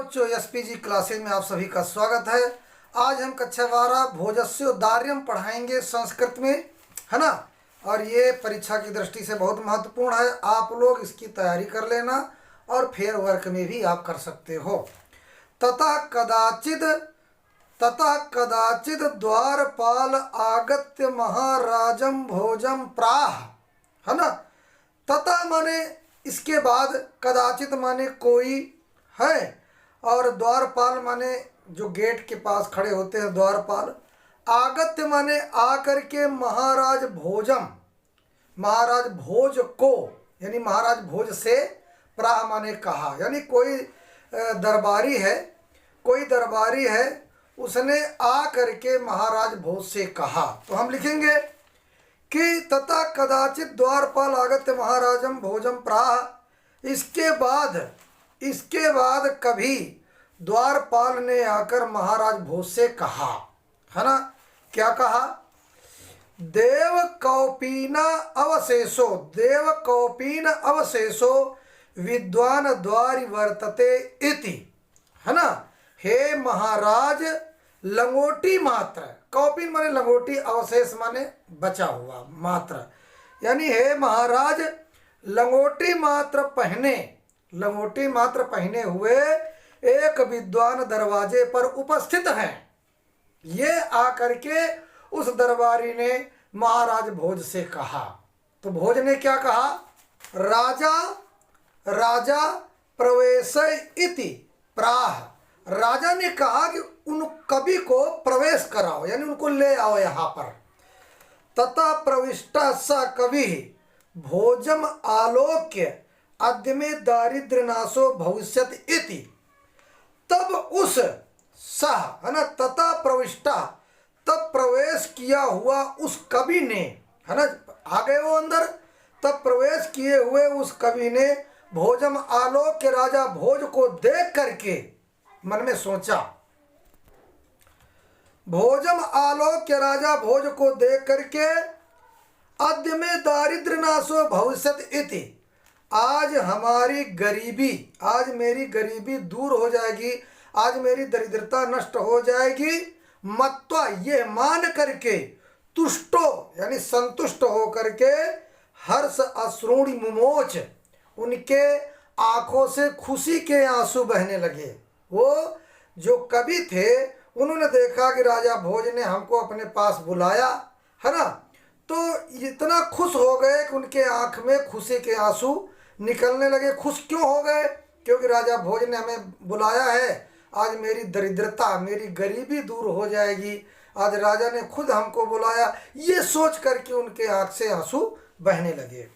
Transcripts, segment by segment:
बच्चों, SPG classes में आप सभी का स्वागत है। आज हम कक्षा 12 भोजस्योदार्यम पढ़ाएंगे संस्कृत में, है ना। और ये परीक्षा की दृष्टि से बहुत महत्वपूर्ण है। आप लोग इसकी तैयारी कर लेना और फेयर वर्क में भी आप कर सकते हो। ततः कदाचित द्वारपाल आगत्य महाराजम भोजम प्राह, है ना। तथा माने इसके बाद, कदाचित माने कोई है, और द्वारपाल माने जो गेट के पास खड़े होते हैं द्वारपाल। आगत्य माने आकर के महाराज भोजम, महाराज भोज को, यानी महाराज भोज से, प्राह माने कहा, यानी कोई दरबारी है, कोई दरबारी है, उसने आ करके महाराज भोज से कहा। तो हम लिखेंगे कि तथा कदाचित द्वारपाल आगत्य महाराजम भोजम प्राह। इसके बाद कभी द्वारपाल ने आकर महाराज भोज से कहा, है ना। क्या कहा? देव कौपीन अवशेषो विद्वान द्वारि वर्तते इति, है ना। हे महाराज लंगोटी मात्र, कौपीन माने लंगोटी, अवशेष माने बचा हुआ, मात्र, यानी हे महाराज लंगोटी मात्र पहने हुए एक विद्वान दरवाजे पर उपस्थित हैं। ये आकर के उस दरबारी ने महाराज भोज से कहा। तो भोज ने क्या कहा? राजा प्रवेश इति प्राह। राजा ने कहा कि उन कवि को प्रवेश कराओ, यानी उनको ले आओ यहाँ पर। तथा प्रविष्टा स कवि भोजम आलोक्य अद्य में दारिद्र्य नाशो भविष्यत इति। तब उस सह, है ना, तथा प्रविष्टा, तब प्रवेश किया हुआ उस कवि ने, है ना, आ गए वो अंदर। तब प्रवेश किए हुए उस कवि ने भोजम आलोक्य राजा भोज को देख करके मन में सोचा, भोजम आलोक्य राजा भोज को देख करके अद्य में दारिद्र्य नाशो भविष्यत इति। आज हमारी गरीबी, आज मेरी गरीबी दूर हो जाएगी, आज मेरी दरिद्रता नष्ट हो जाएगी। मत्वा, ये मान करके, तुष्टो यानी संतुष्ट हो करके, हर्ष अश्रुणि मुमोच, उनके आंखों से खुशी के आंसू बहने लगे। वो जो कवि थे उन्होंने देखा कि राजा भोज ने हमको अपने पास बुलाया, है ना, तो इतना खुश हो गए कि उनके आंख में खुशी के आंसू निकलने लगे। खुश क्यों हो गए? क्योंकि राजा भोज ने हमें बुलाया है, आज मेरी दरिद्रता, मेरी गरीबी दूर हो जाएगी, आज राजा ने खुद हमको बुलाया, ये सोच करके उनके आंख से आंसू बहने लगे।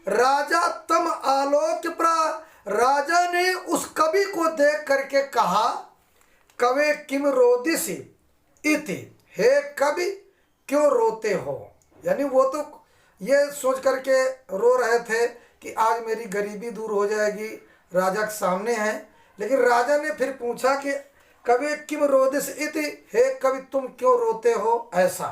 राजा तम आलोक्य प्रा, राजा ने उस कवि को देख करके कहा, कवे किम रोदिसी इति, हे कवि क्यों रोते हो। यानी वो तो ये सोच करके रो रहे थे कि आज मेरी गरीबी दूर हो जाएगी, राजा के सामने है। लेकिन राजा ने फिर पूछा कि कवि किम रोदिस इति, हे कवि तुम क्यों रोते हो ऐसा।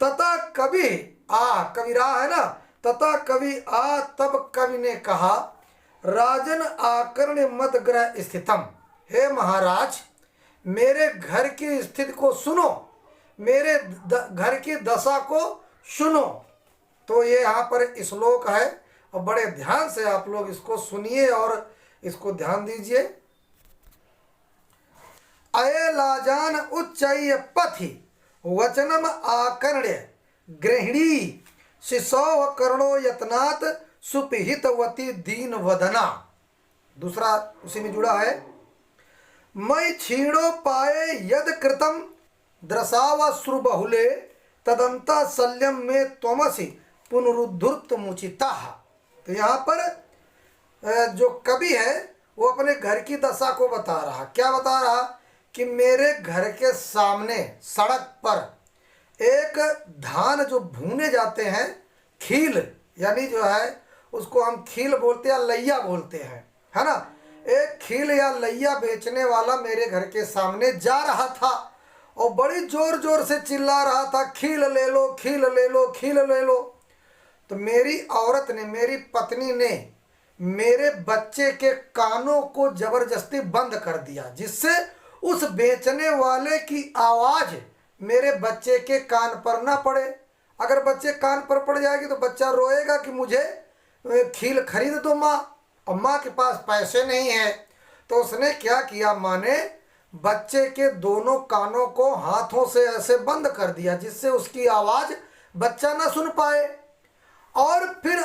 तथा कवि आ, कविरा है ना, तथा कवि आ, तब कवि ने कहा, राजन आकर्ण मत ग्रह स्थितम, हे महाराज मेरे घर की स्थिति को सुनो, मेरे घर की दशा को सुनो। तो ये यहाँ पर श्लोक है और बड़े ध्यान से आप लोग इसको सुनिए और इसको ध्यान दीजिए। अये लाजान उच्चय पथि वचनम आकर्ण्य गृहिणी शिशो कर्णो यत्नात् सुपिहितवती दीन वदना। दूसरा उसी में जुड़ा है, मैं क्षीणो पाए यद कृतम द्रसावश्रु बहुले तदंता शल्यम में त्वमसि पुनरुद्धृत मुचिता। तो यहाँ पर जो कवि है वो अपने घर की दशा को बता रहा। क्या बता रहा? कि मेरे घर के सामने सड़क पर एक धान जो भूने जाते हैं, खील, यानी जो है उसको हम खील बोलते हैं या लैया बोलते हैं, है ना। एक खील या लैया बेचने वाला मेरे घर के सामने जा रहा था और बड़ी जोर जोर से चिल्ला रहा था, खील ले लो, खील ले लो, खील ले लो। तो मेरी औरत ने, मेरी पत्नी ने मेरे बच्चे के कानों को जबरदस्ती बंद कर दिया, जिससे उस बेचने वाले की आवाज मेरे बच्चे के कान पर ना पड़े। अगर बच्चे कान पर पड़ जाएगी तो बच्चा रोएगा कि मुझे खील खरीद दो माँ, और माँ के पास पैसे नहीं है। तो उसने क्या किया, माँ ने बच्चे के दोनों कानों को हाथों से ऐसे बंद कर दिया, जिससे उसकी आवाज बच्चा ना सुन पाए। और फिर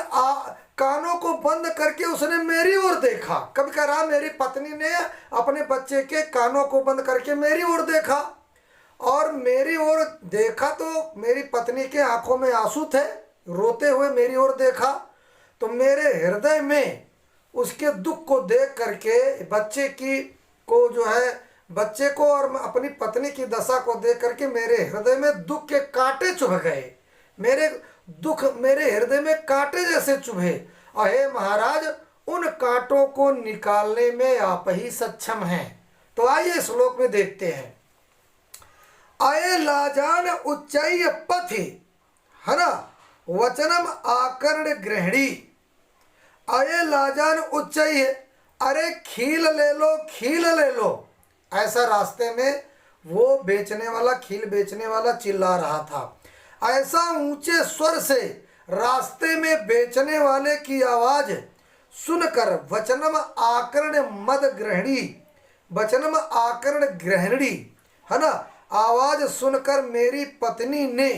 कानों को बंद करके उसने मेरी ओर देखा। कभी कह रहा मेरी पत्नी ने अपने बच्चे के कानों को बंद करके मेरी ओर देखा, और मेरी ओर देखा तो मेरी पत्नी के आंखों में आंसू थे, रोते हुए मेरी ओर देखा। तो मेरे हृदय में उसके दुख को देख करके बच्चे की को जो है बच्चे को और अपनी पत्नी की दशा को देख करके मेरे हृदय में दुख के कांटे चुभ गए। मेरे हृदय में कांटे जैसे चुभे। और हे महाराज, उन कांटों को निकालने में आप ही सक्षम हैं। तो आइए श्लोक में देखते हैं। अये लाजान उच्चय पथि, है ना, वचनम आकर्ण गृहिणी। अये लाजान उच्चय, अरे खील ले लो, खील ले लो। ऐसा रास्ते में वो बेचने वाला, खील बेचने वाला चिल्ला रहा था। ऐसा ऊंचे स्वर से रास्ते में बेचने वाले की आवाज सुनकर वचनम आकर्ण मद गृहिणी, वचनम आकर्ण गृहिणी, है ना, आवाज सुनकर मेरी पत्नी ने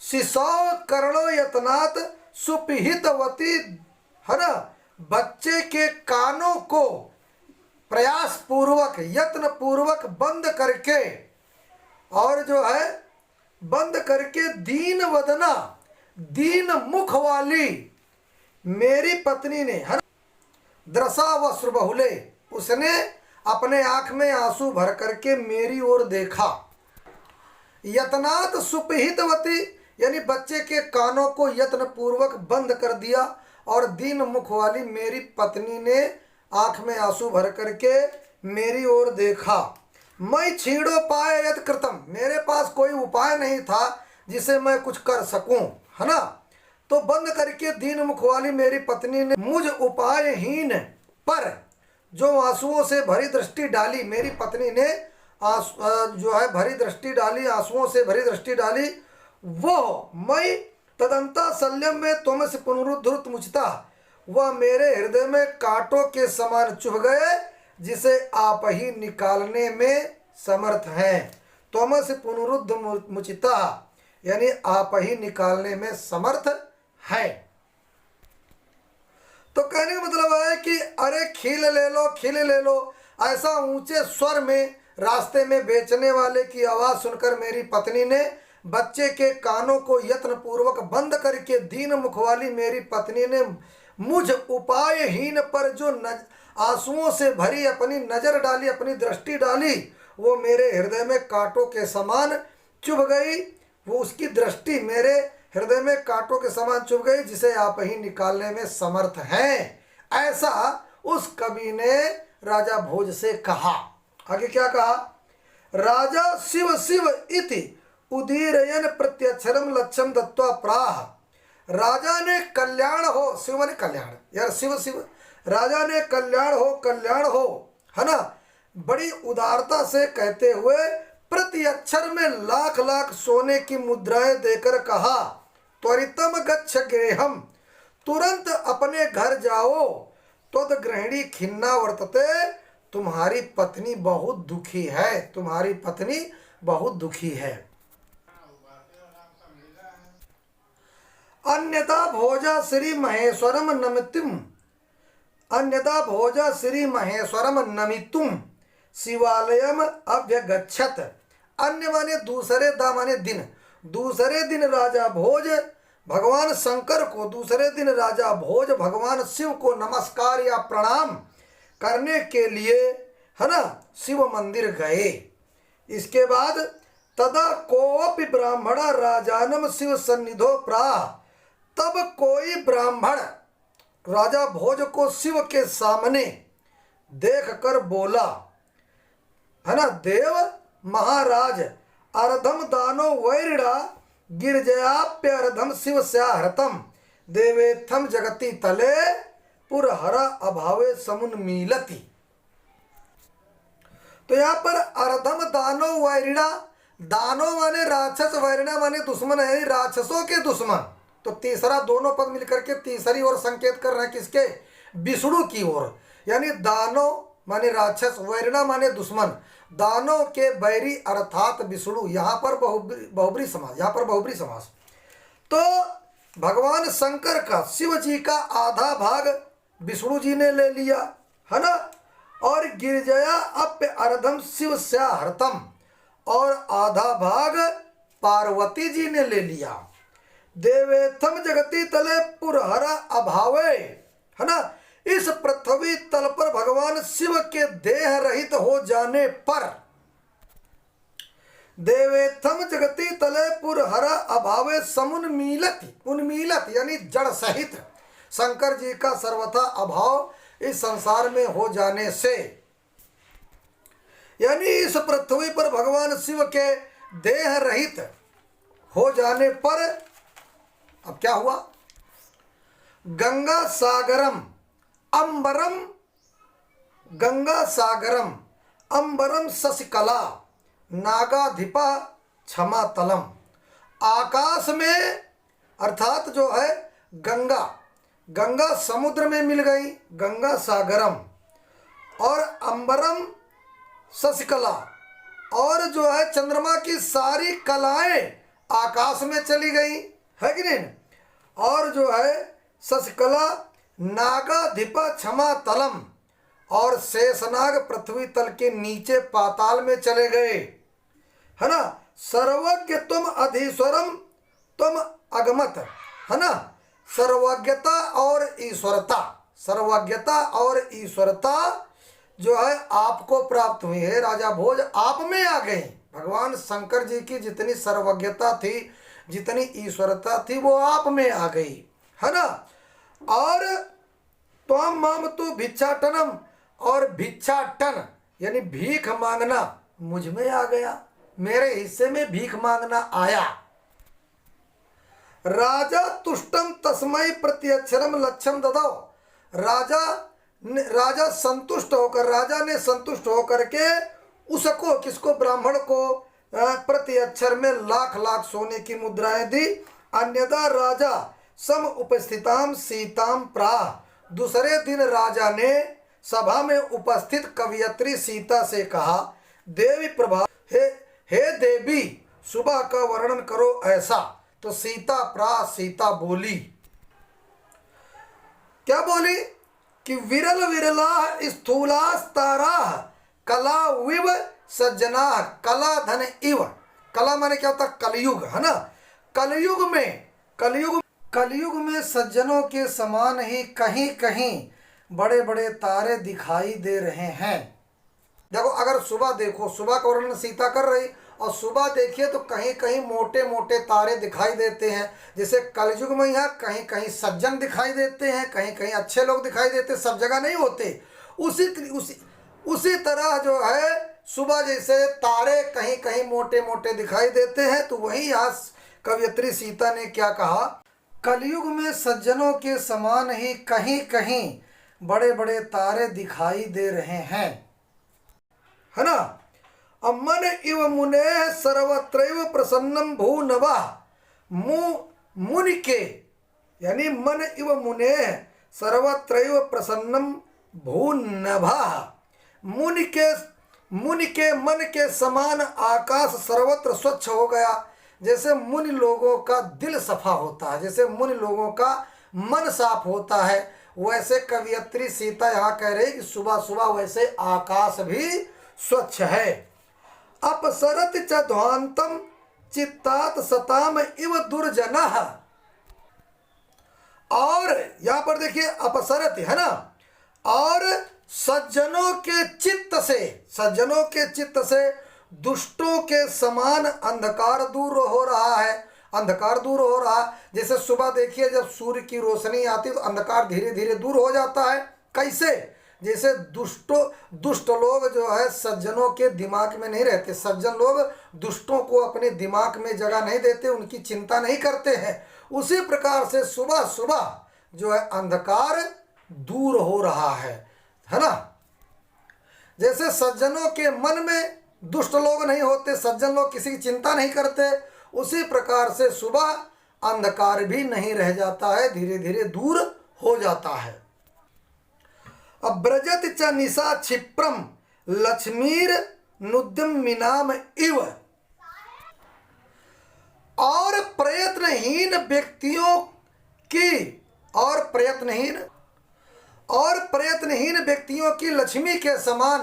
शिशौ कर्णो यत्नात् सुपिहितवती, है ना, बच्चे के कानों को प्रयास पूर्वक, यत्न पूर्वक बंद करके, और जो है बंद करके दीन वदना, दीन मुख वाली मेरी पत्नी ने, है ना, दृशा वस्त्र बहुले, उसने अपने आंख में आंसू भर करके मेरी ओर देखा। यत्नात् सुपिहितवती, यानी बच्चे के कानों को यत्न पूर्वक बंद कर दिया, और दीन मुख वाली मेरी पत्नी ने आंख में आंसू भर करके मेरी ओर देखा। मैं छीड़ो पाए यद कृतम, मेरे पास कोई उपाय नहीं था जिसे मैं कुछ कर सकूं, है ना। तो बंद करके दीन मुख वाली मेरी पत्नी ने मुझ उपायहीन पर जो आंसुओं से भरी दृष्टि डाली, मेरी पत्नी ने जो है भरी दृष्टि डाली, आंसुओं से भरी दृष्टि डाली, वो मैं तदंता शल्यम में तुम से पुनरुद्धृत मुचता, वह मेरे हृदय में कांटों के समान चुभ गए, जिसे आप ही निकालने में समर्थ हैं। तुम से पुनरुद्ध मुचिता, यानी आप ही निकालने में समर्थ है। तो कहने का मतलब है कि अरे खील ले लो, खील ले लो। ऐसा ऊंचे स्वर में रास्ते में बेचने वाले की आवाज सुनकर मेरी पत्नी ने बच्चे के कानों को यत्न पूर्वक बंद करके दीन मुख वाली मेरी पत्नी ने मुझ उपायहीन पर जो आंसुओं से भरी अपनी नजर डाली, अपनी दृष्टि डाली, वो मेरे हृदय में कांटों के समान चुभ गई। वो उसकी दृष्टि मेरे हृदय में कांटों के समान चुभ गई, जिसे आप ही निकालने में समर्थ हैं। ऐसा उस कवि ने राजा भोज से कहा। आगे क्या कहा? राजा शिव शिव इति उदीरयन प्रत्यक्षरम लक्ष्यम दत्वा प्राह। राजा ने कल्याण हो, शिव ने कल्याण, यार शिव शिव, राजा ने कल्याण हो, कल्याण हो, है ना, बड़ी उदारता से कहते हुए प्रति अक्षर में लाख लाख सोने की मुद्राएं देकर कहा, त्वरितम गच्छ गृहम, तुरंत अपने घर जाओ, त्वद गृहिणी खिन्ना वर्तते, तुम्हारी पत्नी बहुत दुखी है, तुम्हारी पत्नी बहुत दुखी है। अन्यथा भोजा श्री महेश्वरम नमितुम, अन्यथा भोजा श्री महेश्वरम नमितुम शिवालयम अभ्यगच्छत। अन्य माने दूसरे, दा माने दिन, दूसरे दिन राजा भोज भगवान शंकर को, दूसरे दिन राजा भोज भगवान शिव को नमस्कार या प्रणाम करने के लिए, है ना, शिव मंदिर गए। इसके बाद तदा कोपि ब्राह्मण राजानम शिव सन्निधो प्राह, तब कोई ब्राह्मण राजा भोज को शिव के सामने देख कर बोला, है ना, देव महाराज अर्धम दानो वैरिणा गिरजयाप्य अर्धम शिव स्याहृतम देवेत्थम जगति तले पुरहरा अभावे समुन्मीलति। तो यहाँ पर अर्धम दानो वैरिणा, दानो माने राक्षस, वैरिणा माने दुश्मन है, राक्षसों के दुश्मन। तो तीसरा दोनों पद मिलकर के तीसरी ओर संकेत कर रहे हैं, किसके? विष्णु की ओर। यानी दानो माने राक्षस, वैरिणा माने दुश्मन, दानों के बैरी अर्थात विष्णु। यहाँ पर बहुब्री समास, यहाँ पर बहुब्री समास। तो भगवान शंकर का, शिव जी का आधा भाग विष्णु जी ने ले लिया, है ना। और गिरिजया अप्य अर्धम शिव से हरतम, और आधा भाग पार्वती जी ने ले लिया। देवेथम जगती तले पुरहरा अभावे, है ना। इस पृथ्वी तल पर भगवान शिव के देह रहित हो जाने पर, देवेथम जगती तले पुरहरा अभावे समुन्मीलति, उन्मीलत यानी जड़ सहित शंकर जी का सर्वथा अभाव इस संसार में हो जाने से, यानी इस पृथ्वी पर भगवान शिव के देह रहित हो जाने पर अब क्या हुआ? गंगा सागरम अंबरम, गंगा सागरम अंबरम शशिकला नागाधिपा क्षमा तलम। आकाश में अर्थात जो है गंगा, गंगा समुद्र में मिल गई, गंगा सागरम, और अंबरम शशिकला, और जो है चंद्रमा की सारी कलाएं आकाश में चली गई, है कि नहीं। और जो है शशिकला नागाधिपा क्षमा तलम, और शेषनाग पृथ्वी तल के नीचे पाताल में चले गए, है ना। सर्वज्ञ तुम अधीश्वरम तुम अगमत, है ना। सर्वज्ञता और ईश्वरता, सर्वज्ञता और ईश्वरता जो है आपको प्राप्त हुई है राजा भोज, आप में आ गई। भगवान शंकर जी की जितनी सर्वज्ञता थी, जितनी ईश्वरता थी, वो आप में आ गई, है ना। और त्वम मम तु भिक्षाटनम, और भिक्षाटन यानी भीख मांगना मुझ में आ गया, मेरे हिस्से में भीख मांगना आया। राजा तुष्टम तस्मै प्रत्यक्षरम लक्ष्यम ददौ, राजा संतुष्ट होकर, राजा ने संतुष्ट होकर के उसको, किसको? ब्राह्मण को प्रति अक्षर में लाख लाख सोने की मुद्राएं दी। अन्यथा राजा सम उपस्थिताम सीताम प्राह, दूसरे दिन राजा ने सभा में उपस्थित कवियत्री सीता से कहा, देवी प्रभा, हे देवी सुबह का वर्णन करो ऐसा। तो सीता प्राह, सीता बोली, क्या बोली? कि विरल विरला स्थूलास्तारा कला विव सज्जना कला धन इव। कला माने क्या होता? कलयुग, है ना। कलयुग में सज्जनों के समान ही कहीं कहीं बड़े बड़े तारे दिखाई दे रहे हैं। देखो, अगर सुबह देखो, सुबह का वर्णन सीता कर रही, और सुबह देखिए तो कहीं कहीं मोटे मोटे तारे दिखाई देते हैं। जैसे कलयुग में यहाँ कहीं कहीं सज्जन दिखाई देते हैं, कहीं कहीं अच्छे लोग दिखाई देते, सब जगह नहीं होते। उसी तरह जो है सुबह जैसे तारे कहीं कहीं मोटे मोटे दिखाई देते हैं, तो वही यहाँ कवियत्री सीता ने क्या कहा? कलयुग में सज्जनों के समान ही कहीं कहीं बड़े बड़े तारे दिखाई दे रहे हैं, है ना। अमन इव मुने सर्वत्रैव प्रसन्नम भूनवा, मुनि के यानी मन इव मुने सर्वत्रैव प्रसन्नम भूनभा, मुनि के मन के समान आकाश सर्वत्र स्वच्छ हो गया। जैसे मुनि लोगों का दिल सफा होता है, जैसे मुनि लोगों का मन साफ होता है, वैसे कवियत्री सीता यहाँ कह रही कि सुबह सुबह वैसे आकाश भी स्वच्छ है। अपसरत च ध्वांतम चित्तात सताम इव दुर्जनः, और यहाँ पर देखिए अपसरत, है ना। और सज्जनों के चित्त से दुष्टों के समान अंधकार दूर हो रहा है, अंधकार दूर हो रहा। जैसे सुबह देखिए जब सूर्य की रोशनी आती है तो अंधकार धीरे धीरे दूर हो जाता है। कैसे? जैसे दुष्ट लोग जो है सज्जनों के दिमाग में नहीं रहते, सज्जन लोग दुष्टों को अपने दिमाग में जगह नहीं देते, उनकी चिंता नहीं करते हैं। उसी प्रकार से सुबह सुबह जो है अंधकार दूर हो रहा है ना। जैसे सज्जनों के मन में दुष्ट लोग नहीं होते, सज्जन लोग किसी की चिंता नहीं करते, उसी प्रकार से सुबह अंधकार भी नहीं रह जाता है, धीरे धीरे दूर हो जाता है। अब ब्रजत च निशा क्षिप्रम लक्ष्मीर नुद्यमिनाम इव। और प्रयत्नहीन व्यक्तियों की प्रयत्नहीन व्यक्तियों की लक्ष्मी के समान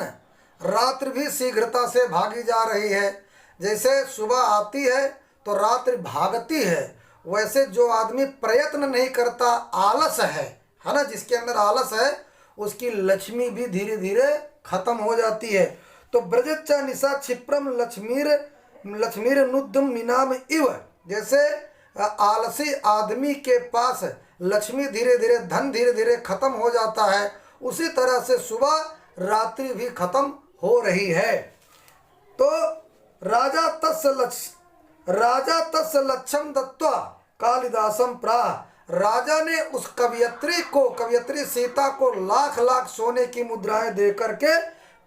रात्रि भी शीघ्रता से भागी जा रही है। जैसे सुबह आती है तो रात्रि भागती है, वैसे जो आदमी प्रयत्न नहीं करता, आलस है ना, जिसके अंदर आलस है, उसकी लक्ष्मी भी धीरे धीरे खत्म हो जाती है। तो ब्रजच्च निशा क्षिप्रम लक्ष्मीर नुद्यम मिनाम इव। जैसे आलसी आदमी के पास लक्ष्मी धीरे धीरे, धन धीरे धीरे खत्म हो जाता है, उसी तरह से सुबह रात्रि भी खत्म हो रही है। तो राजा तस् लक्ष्यम दत्वा कालिदासम प्राह। राजा ने उस कवियत्री सीता को लाख लाख सोने की मुद्राएं दे करके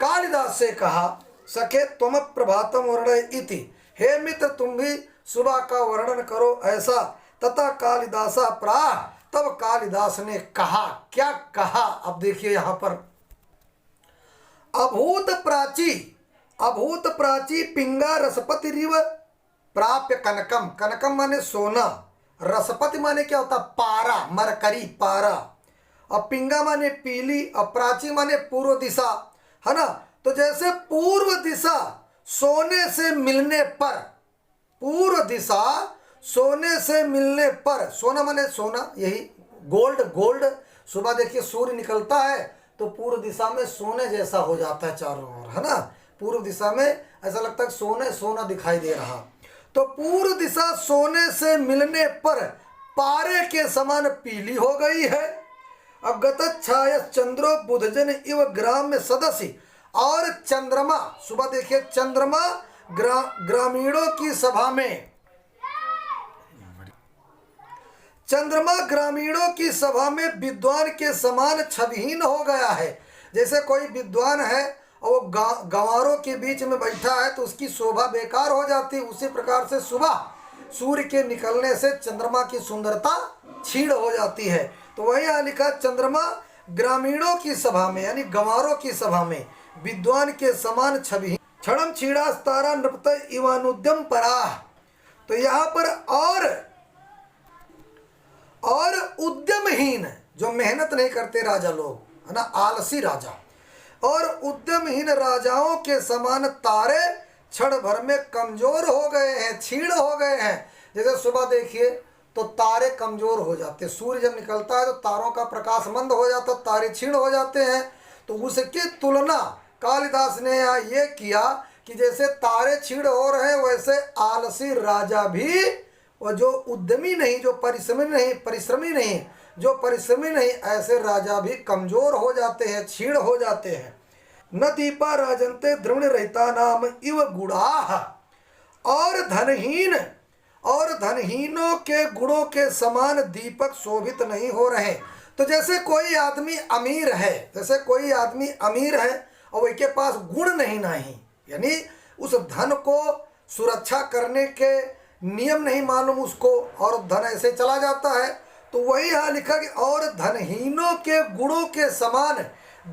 कालिदास से कहा, सखे त्वम प्रभातम वर्णय इति। हे मित्र, तुम भी सुबह का वर्णन करो ऐसा। तथा कालिदासा प्राह, तब कालिदास ने कहा, क्या कहा, अब देखिए यहाँ पर, अभूत प्राची पिंगा रसपति रिव प्राप्य कनकम। कनकम माने सोना, रसपति माने क्या होता, पारा, मरकरी, पारा, और पिंगा माने पीली, और प्राची माने पूर्व दिशा, है ना। तो जैसे पूर्व दिशा सोने से मिलने पर, पूर्व दिशा सोने से मिलने पर, सोना माने सोना, यही गोल्ड। सुबह देखिए सूर्य निकलता है तो पूर्व दिशा में सोने जैसा हो जाता है चारों ओर, है ना। पूर्व दिशा में ऐसा लगता है सोना दिखाई दे रहा। तो पूर्व दिशा सोने से मिलने पर पारे के समान पीली हो गई है। अब गतच्छाय चंद्रो बुधजन इव ग्राम में सदस्य। और चंद्रमा, सुबह देखिए चंद्रमा ग्रामीणों की सभा में, चंद्रमा ग्रामीणों की सभा में विद्वान के समान छविहीन हो गया है। जैसे कोई विद्वान है और वो गंवारों के बीच में बैठा है तो उसकी शोभा बेकार हो जाती है, उसी प्रकार से सुबह सूर्य के निकलने से चंद्रमा की सुंदरता छीड़ हो जाती है। तो वही यहाँ लिखा, चंद्रमा ग्रामीणों की सभा में, यानी गंवारों की सभा में विद्वान के समान छवि। क्षणम छीड़ा तारा नृपत इवानुद्यम पराह। तो यहाँ पर और उद्यमहीन, जो मेहनत नहीं करते राजा लोग, है ना, आलसी राजा, और उद्यमहीन राजाओं के समान तारे क्षण भर में कमजोर हो गए हैं, छीड़ हो गए हैं। जैसे सुबह देखिए तो तारे कमजोर हो जाते, सूर्य जब निकलता है तो तारों का प्रकाश मंद हो जाता, तारे छीड़ हो जाते हैं। तो उसकी तुलना कालिदास ने यहाँ ये किया कि जैसे तारे छीड़ हो रहे हैं, वैसे आलसी राजा भी, और जो उद्यमी नहीं, जो परिश्रमी नहीं, ऐसे राजा भी कमजोर हो जाते हैं, छीड़ हो जाते हैं। न दीपा राजन्ते द्रविण रहता नाम इव गुणाह। और धनहीनों के गुणों के समान दीपक शोभित नहीं हो रहे। तो जैसे कोई आदमी अमीर है और उसके पास गुण नहीं, यानी उस धन को सुरक्षा करने के नियम नहीं मालूम उसको, और धन ऐसे चला जाता है। तो वही यहाँ लिखा कि और धनहीनों के गुणों के समान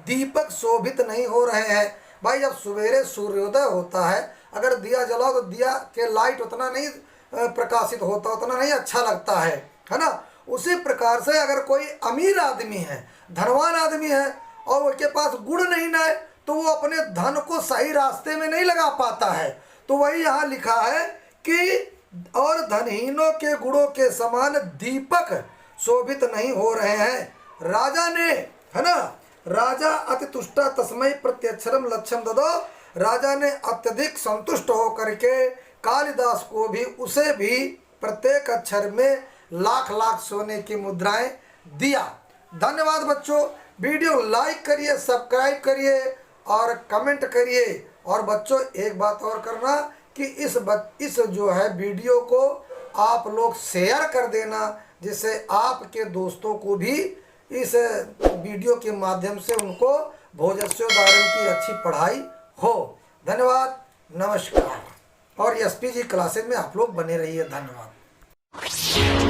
दीपक शोभित नहीं हो रहे हैं। भाई जब सवेरे सूर्योदय होता है, अगर दिया जलाओ तो दिया के लाइट उतना नहीं प्रकाशित होता, उतना नहीं अच्छा लगता है ना। उसी प्रकार से अगर कोई अमीर आदमी है, धनवान आदमी है, और उसके पास गुण नहीं है, तो वो अपने धन को सही रास्ते में नहीं लगा पाता है। तो वही यहाँ लिखा है कि और धनहीनों के गुणों के समान दीपक शोभित नहीं हो रहे हैं। राजा ने, है ना, राजा अति तुष्टा तस्मै प्रत्यक्षरम लक्ष्यम ददो। राजा ने अत्यधिक संतुष्ट होकर के कालिदास को भी, उसे भी प्रत्येक अक्षर में लाख लाख सोने की मुद्राएं दिया। धन्यवाद बच्चों। वीडियो लाइक करिए, सब्सक्राइब करिए और कमेंट करिए। और बच्चों एक बात और करना कि इस जो है वीडियो को आप लोग शेयर कर देना, जिससे आपके दोस्तों को भी इस वीडियो के माध्यम से उनको भोजस्योदाहरण की अच्छी पढ़ाई हो। धन्यवाद, नमस्कार। और एसपीजी क्लासेज में आप लोग बने रहिए। धन्यवाद।